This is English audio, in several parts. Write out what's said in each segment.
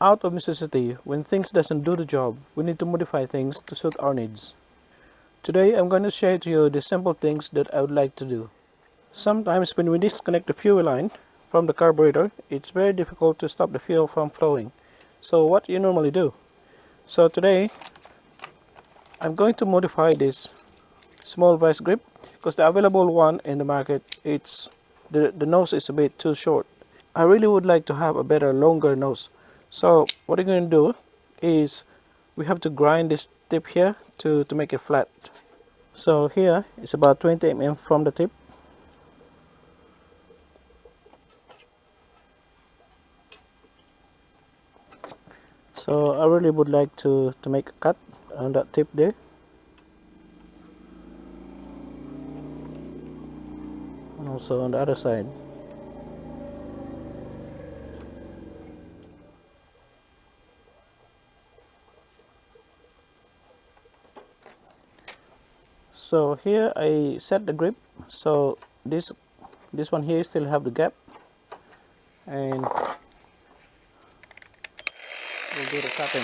Out of necessity, when things doesn't do the job, we need to modify things to suit our needs. Today I'm going to share to you the simple things that I would like to do. Sometimes when we disconnect the fuel line from the carburetor, it's very difficult to stop the fuel from flowing. So what do you normally do? So today I'm going to modify this small vice grip because the available one in the market, the nose is a bit too short. I really would like to have a better longer nose. So what I'm going to do is we have to grind this tip here to make it flat. So here it's about 20 mm from the tip. So I really would like to make a cut on that tip there. And also on the other side. So here I set the grip. So this one here still have the gap. And we'll do the cutting.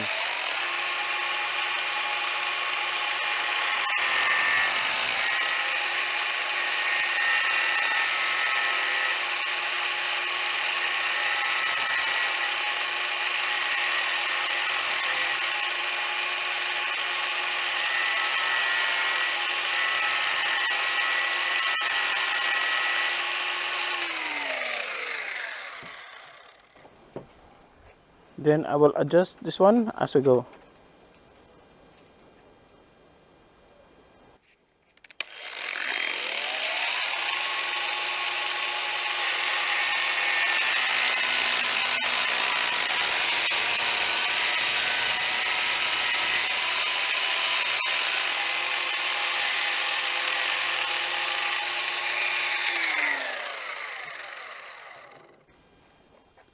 Then I will adjust this one as we go.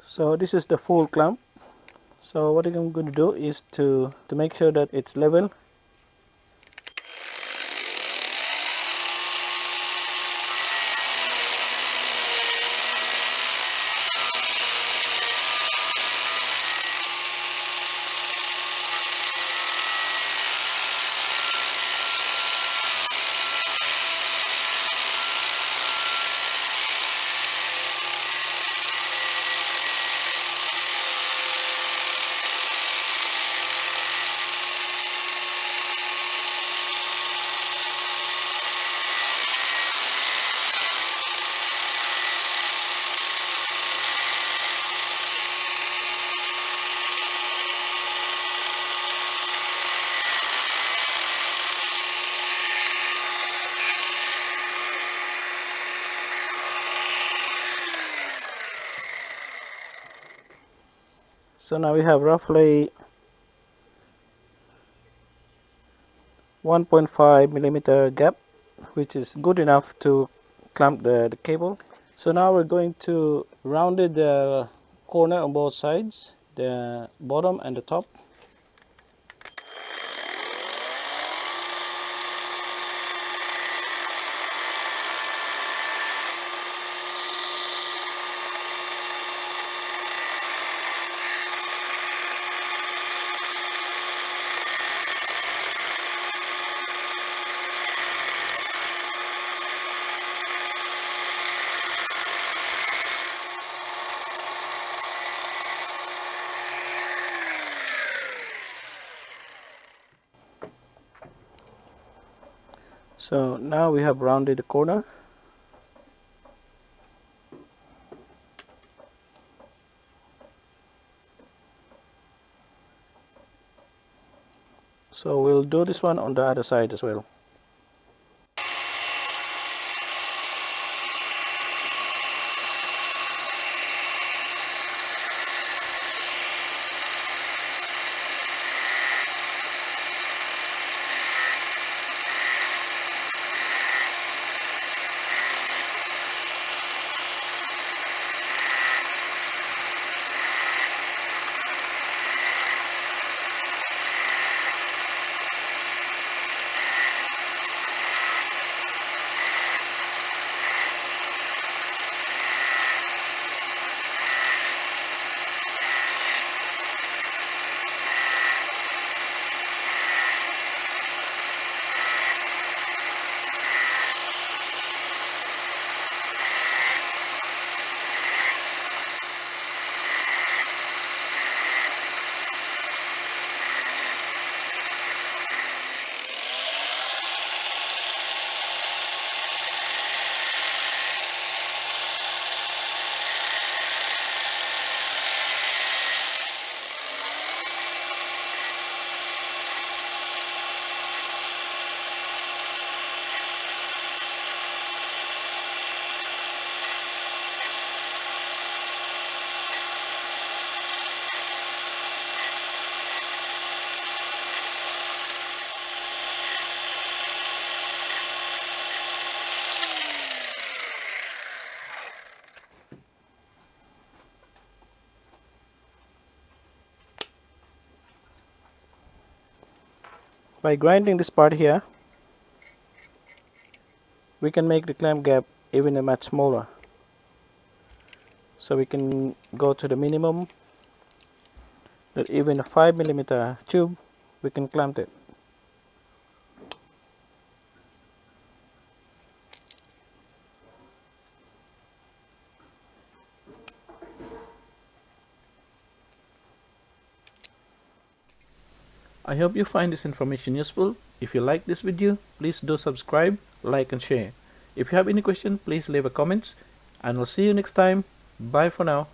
So this is the full clamp. So what I'm going to do is to make sure that it's level. So now we have roughly 1.5 millimeter gap, which is good enough to clamp the cable. So now we're going to round the corner on both sides, the bottom and the top. So now we have rounded the corner. So we'll do this one on the other side as well. By grinding this part here, we can make the clamp gap even a much smaller. So we can go to the minimum that even a 5mm tube we can clamp it. I hope you find this information useful. If you like this video, please do subscribe, like and share. If you have any question, please leave a comment and I'll see you next time. Bye for now.